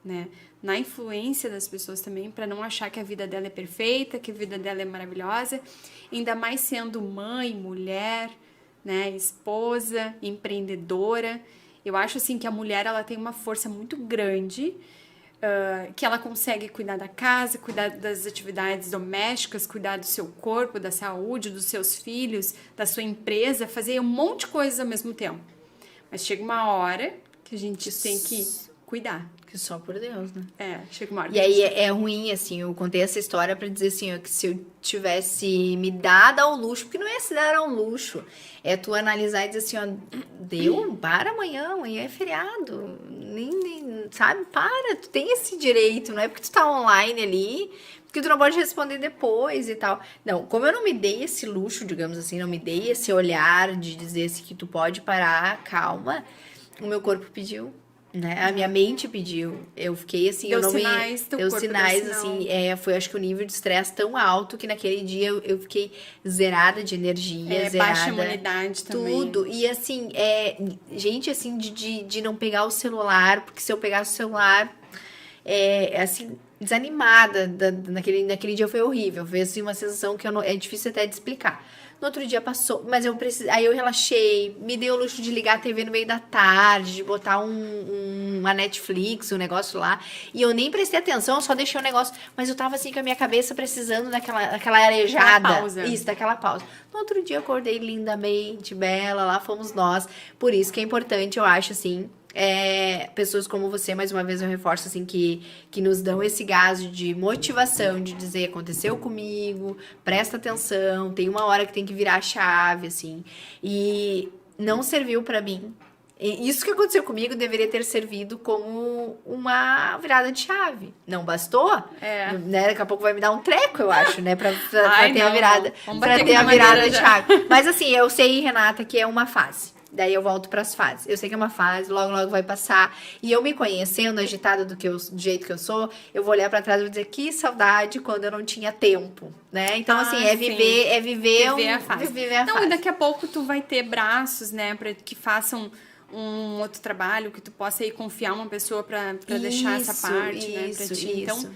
né, na influência das pessoas também, para não achar que a vida dela é perfeita, que a vida dela é maravilhosa. Ainda mais sendo mãe, mulher, né, esposa, empreendedora. Eu acho, assim, que a mulher, ela tem uma força muito grande, que ela consegue cuidar da casa, cuidar das atividades domésticas, cuidar do seu corpo, da saúde, dos seus filhos, da sua empresa, fazer um monte de coisas ao mesmo tempo. Mas chega uma hora que a gente tem que cuidar. Que só por Deus, né? Chega uma hora. E aí é ruim, assim, eu contei essa história pra dizer assim, ó, que se eu tivesse me dado ao luxo, porque não é se dar ao luxo, é tu analisar e dizer assim, ó, deu, para amanhã é feriado, nem, sabe, para, tu tem esse direito, não é porque tu tá online ali, porque tu não pode responder depois e tal. Não, como eu não me dei esse luxo, digamos assim, não me dei esse olhar de dizer assim, que tu pode parar, calma, o meu corpo pediu. Né? A minha mente pediu. Eu fiquei assim, deu eu não sinais, me. Deu sinais, assim, foi acho que o nível de estresse tão alto que naquele dia eu fiquei zerada de energia, zerada. Baixa imunidade também. Tudo. E assim, gente, assim, de não pegar o celular, porque se eu pegasse o celular, assim, desanimada. Naquele dia foi horrível. Foi assim, uma sensação que é difícil até de explicar. No outro dia passou, mas aí eu relaxei, me dei o luxo de ligar a TV no meio da tarde, de botar uma Netflix, um negócio lá, e eu nem prestei atenção, eu só deixei o negócio, mas eu tava assim com a minha cabeça precisando daquela arejada. Daquela pausa. Isso, daquela pausa. No outro dia eu acordei lindamente, bela, lá fomos nós. Por isso que é importante, eu acho, assim, pessoas como você, mais uma vez eu reforço assim, que nos dão esse gás de motivação, de dizer, aconteceu comigo, presta atenção, tem uma hora que tem que virar a chave, assim, e não serviu pra mim. E isso que aconteceu comigo deveria ter servido como uma virada de chave. Não bastou? Né? Daqui a pouco vai me dar um treco, eu acho, né? Pra ter a virada, pra ter a virada de chave. Mas assim, eu sei, Renata, que é uma fase. Daí eu volto pras fases. Eu sei que é uma fase, logo, logo vai passar. E eu me conhecendo, agitada do jeito que eu sou, eu vou olhar pra trás e vou dizer que saudade quando eu não tinha tempo, né? Então, assim, viver a fase. E daqui a pouco tu vai ter braços, né, pra que façam um outro trabalho, que tu possa aí confiar uma pessoa pra deixar essa parte, né, pra ti. Então,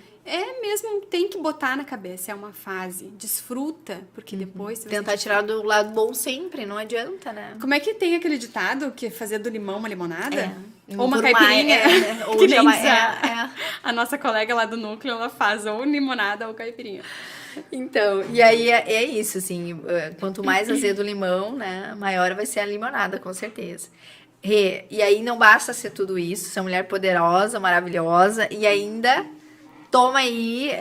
mesmo, tem que botar na cabeça, é uma fase. Desfruta, porque depois... Tentar tirar do lado bom sempre, não adianta, né? Como é que tem aquele ditado que fazer do limão uma limonada? Ou uma Por caipirinha? Ou que nem a nossa colega lá do núcleo, ela faz ou limonada ou caipirinha. Então, e aí é isso, assim, quanto mais azedo o limão, né, maior vai ser a limonada, com certeza. E aí não basta ser tudo isso, ser uma mulher poderosa, maravilhosa, e ainda toma aí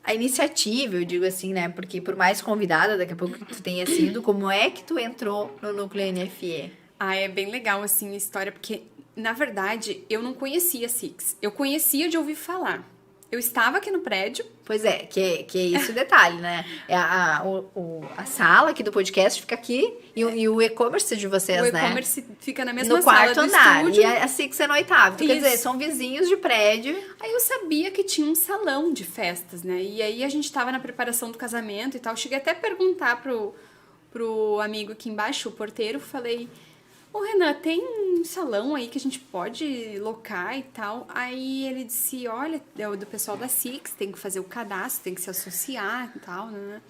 a iniciativa, eu digo assim, né? Porque por mais convidada daqui a pouco que tu tenha sido, como é que tu entrou no Núcleo NFE? É bem legal, assim, a história, porque, na verdade, eu não conhecia a Six. Eu conhecia de ouvir falar. Eu estava aqui no prédio. Pois que é esse o detalhe, né? A sala aqui do podcast fica aqui e o e-commerce de vocês, né? O e-commerce fica na mesma no sala quarto do andar. estúdio. E a Six é no 8º. Quer dizer, são vizinhos de prédio. Aí eu sabia que tinha um salão de festas, né? E aí a gente tava na preparação do casamento e tal. Cheguei até a perguntar pro amigo aqui embaixo, o porteiro, falei... Ô, Renan, tem um salão aí que a gente pode locar e tal? Aí ele disse, olha, é o do pessoal da Six, tem que fazer o cadastro, tem que se associar e tal, né?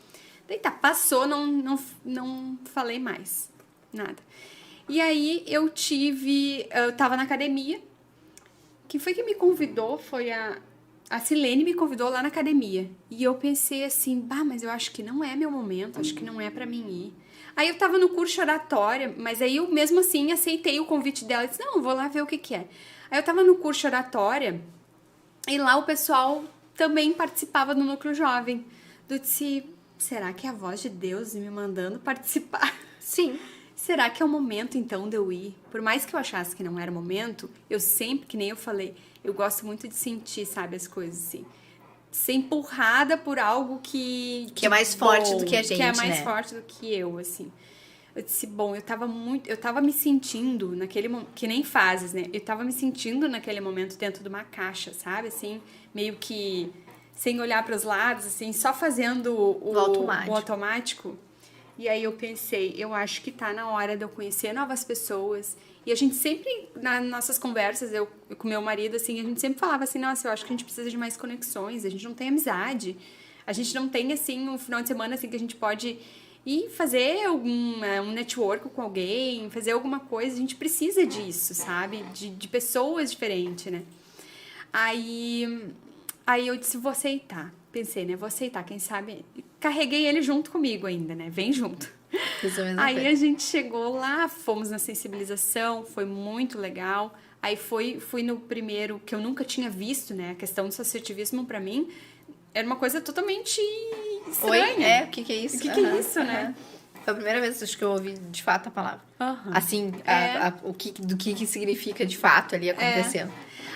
Daí tá, passou, não falei mais, nada. E aí eu tava na academia, quem foi que me convidou foi a Silene me convidou lá na academia. E eu pensei assim, mas eu acho que não é meu momento, acho que não é pra mim ir. Aí eu tava no curso de oratória, mas aí eu mesmo assim aceitei o convite dela e disse, não, eu vou lá ver o que é. Aí eu tava no curso de oratória e lá o pessoal também participava do Núcleo Jovem. Eu disse, será que é a voz de Deus me mandando participar? Sim. Será que é o momento, então, de eu ir? Por mais que eu achasse que não era o momento, eu sempre, que nem eu falei, eu gosto muito de sentir, sabe, as coisas assim. Ser empurrada por algo que é mais forte do que a gente, que é mais né? forte do que eu, assim. Eu disse, eu tava me sentindo naquele momento, que nem fases, né? Eu tava me sentindo naquele momento dentro de uma caixa, sabe? Assim, meio que sem olhar para os lados, assim, só fazendo o automático. E aí eu pensei, eu acho que tá na hora de eu conhecer novas pessoas. E a gente sempre, nas nossas conversas, eu com meu marido, assim, a gente sempre falava assim, nossa, eu acho que a gente precisa de mais conexões, a gente não tem amizade. A gente não tem, assim, um final de semana, assim, que a gente pode ir fazer um network com alguém, fazer alguma coisa. A gente precisa disso, sabe? De pessoas diferentes, né? Aí eu disse, vou aceitar. Pensei, né? Vou aceitar, quem sabe... Carreguei ele junto comigo ainda, né? Vem junto. Aí a gente chegou lá, fomos na sensibilização, foi muito legal. Aí fui no primeiro, que eu nunca tinha visto, né? A questão do associativismo, pra mim, era uma coisa totalmente estranha. O que é isso? O que é isso, né? Foi a primeira vez acho que eu ouvi de fato a palavra. Assim, do que significa de fato ali acontecendo.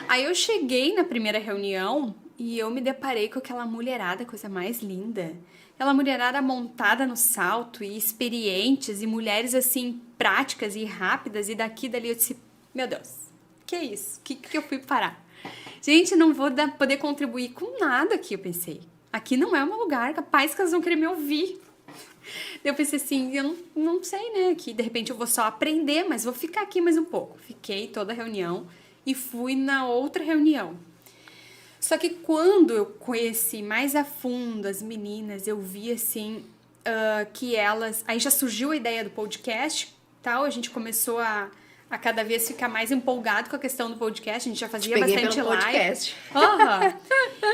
Aí eu cheguei na primeira reunião e eu me deparei com aquela mulherada, coisa mais linda. Aquela mulherada montada no salto e experientes e mulheres assim, práticas e rápidas. E daqui e dali eu disse, meu Deus, que é isso? Que eu fui parar? Gente, não vou poder contribuir com nada aqui, eu pensei. Aqui não é o meu lugar, capaz que elas vão querer me ouvir. Eu pensei assim, eu não sei, né? Que de repente eu vou só aprender, mas vou ficar aqui mais um pouco. Fiquei toda a reunião e fui na outra reunião. Só que quando eu conheci mais a fundo as meninas, eu vi assim que elas... Aí já surgiu a ideia do podcast, tal, a gente começou a cada vez ficar mais empolgado com a questão do podcast, a gente já fazia bastante live. Podcast.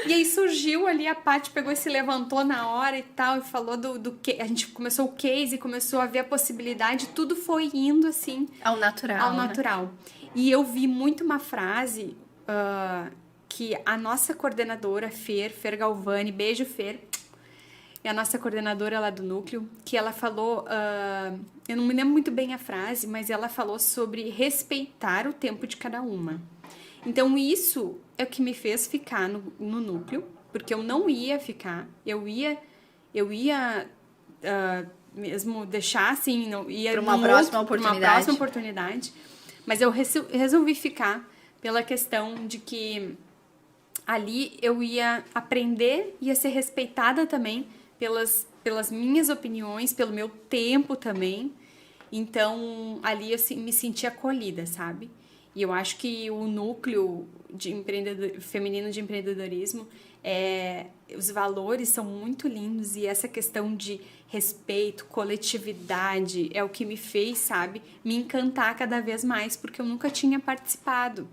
E aí surgiu ali, a Paty pegou e se levantou na hora e tal, e falou do que a gente começou o case, começou a ver a possibilidade, tudo foi indo assim... Ao natural. Né? E eu vi muito uma frase que a nossa coordenadora, Fer Galvani, beijo Fer, é a nossa coordenadora lá do núcleo, que ela falou, eu não me lembro muito bem a frase, mas ela falou sobre respeitar o tempo de cada uma. Então isso é o que me fez ficar no núcleo, porque eu não ia ficar, eu ia mesmo deixar assim, não ia para uma próxima oportunidade, mas eu resolvi ficar pela questão de que ali eu ia aprender, ia ser respeitada também pelas minhas opiniões, pelo meu tempo também. Então, ali eu me senti acolhida, sabe? E eu acho que o núcleo feminino de empreendedorismo, os valores são muito lindos e essa questão de respeito, coletividade, é o que me fez, sabe, me encantar cada vez mais, porque eu nunca tinha participado.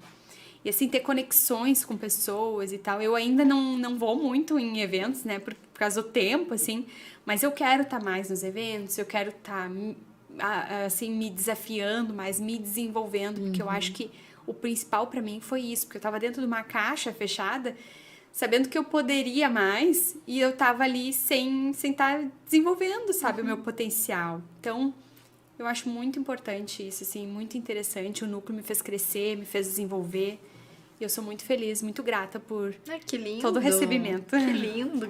E assim, ter conexões com pessoas e tal. Eu ainda não vou muito em eventos, né? Por causa do tempo, assim. Mas eu quero estar mais nos eventos. Eu quero estar, assim, me desafiando mais, me desenvolvendo. Porque eu acho que o principal pra mim foi isso. Porque eu tava dentro de uma caixa fechada, sabendo que eu poderia mais. E eu tava ali sem estar desenvolvendo, sabe? O meu potencial. Então... eu acho muito importante isso, assim, muito interessante. O núcleo me fez crescer, me fez desenvolver. E eu sou muito feliz, muito grata por que lindo. Todo o recebimento.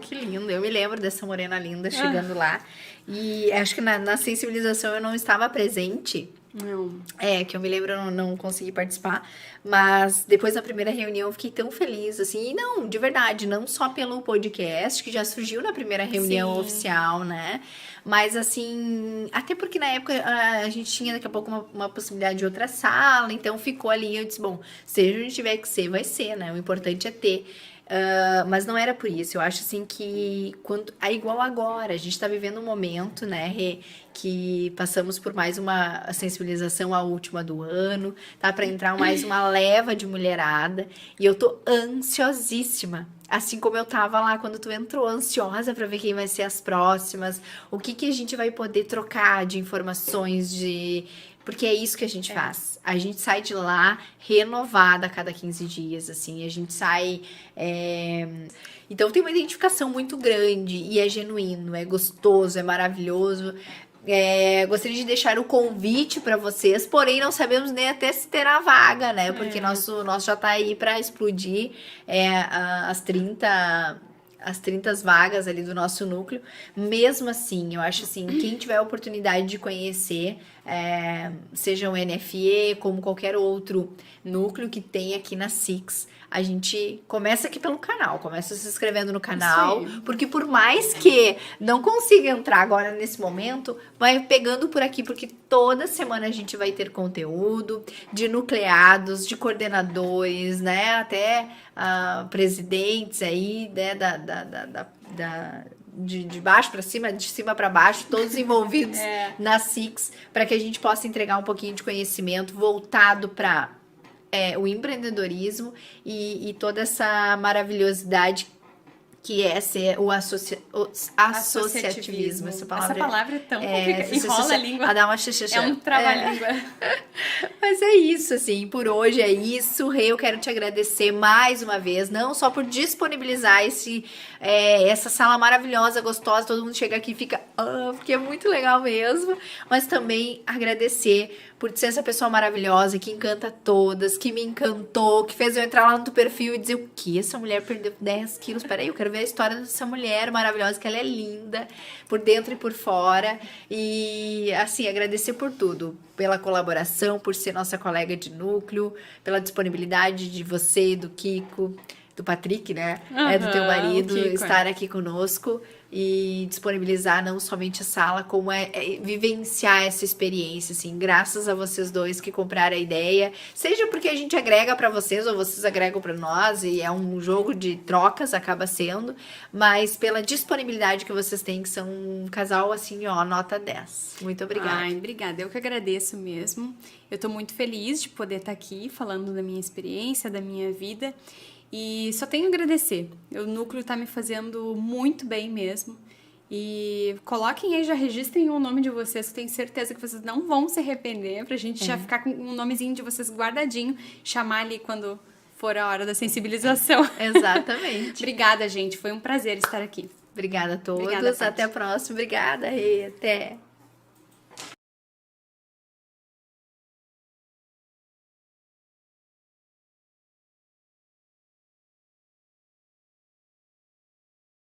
Que lindo. Eu me lembro dessa morena linda chegando lá. E acho que na sensibilização eu não estava presente. Não. Que eu me lembro, eu não consegui participar. Mas depois da primeira reunião eu fiquei tão feliz, assim. E não, de verdade, não só pelo podcast, que já surgiu na primeira reunião oficial, né? Mas, assim, até porque na época a gente tinha daqui a pouco uma possibilidade de outra sala. Então ficou ali, eu disse, bom, seja onde tiver que ser, vai ser, né? O importante é ter. Mas não era por isso. Eu acho assim que quando é igual agora, a gente tá vivendo um momento, né, Rê, que passamos por mais uma sensibilização, a última do ano, tá para entrar mais uma leva de mulherada, e eu tô ansiosíssima. Assim como eu tava lá quando tu entrou, ansiosa para ver quem vai ser as próximas, o que que a gente vai poder trocar de informações, de porque é isso que a gente faz. A gente sai de lá renovada a cada 15 dias, assim. A gente sai... Então tem uma identificação muito grande e é genuíno, é gostoso, é maravilhoso. Gostaria de deixar o convite para vocês, porém não sabemos nem até se terá vaga, né? Porque nosso já tá aí para explodir as 30 vagas ali do nosso núcleo. Mesmo assim, eu acho assim, quem tiver a oportunidade de conhecer, seja o NFE, como qualquer outro núcleo que tem aqui na Six, a gente começa aqui pelo canal, começa se inscrevendo no canal, porque por mais que não consiga entrar agora nesse momento, vai pegando por aqui, porque toda semana a gente vai ter conteúdo de nucleados, de coordenadores, né, até presidentes aí, né, de baixo para cima, de cima para baixo, todos envolvidos na Six, para que a gente possa entregar um pouquinho de conhecimento voltado para o empreendedorismo e toda essa maravilhosidade que é ser o associativismo. Essa palavra é tão complicada, enrola a língua. Dá uma É um trava-língua. Mas é isso, assim, por hoje é isso. Rê, eu quero te agradecer mais uma vez, não só por disponibilizar essa sala maravilhosa, gostosa, todo mundo chega aqui e fica, porque é muito legal mesmo, mas também agradecer por ser essa pessoa maravilhosa, que encanta todas, que me encantou, que fez eu entrar lá no teu perfil e dizer o que? Essa mulher perdeu 10 quilos, peraí, eu quero ver a história dessa mulher maravilhosa, que ela é linda, por dentro e por fora, e assim, agradecer por tudo, pela colaboração, por ser nossa colega de núcleo, pela disponibilidade de você e do Kiko, do Patrick, né? Do teu marido, estar aqui conosco e disponibilizar não somente a sala, como vivenciar essa experiência, assim, graças a vocês dois que compraram a ideia, seja porque a gente agrega para vocês ou vocês agregam para nós e é um jogo de trocas, acaba sendo, mas pela disponibilidade que vocês têm, que são um casal, assim, nota 10. Muito obrigada. Ai, obrigada. Eu que agradeço mesmo. Eu tô muito feliz de poder estar aqui falando da minha experiência, da minha vida. E só tenho a agradecer. O núcleo tá me fazendo muito bem mesmo. E coloquem aí, já registrem o nome de vocês, que eu tenho certeza que vocês não vão se arrepender, pra gente já ficar com um nomezinho de vocês guardadinho, chamar ali quando for a hora da sensibilização. Exatamente. Obrigada, gente. Foi um prazer estar aqui. Obrigada a todos. Obrigada, até a próxima. Obrigada, Rê. Até.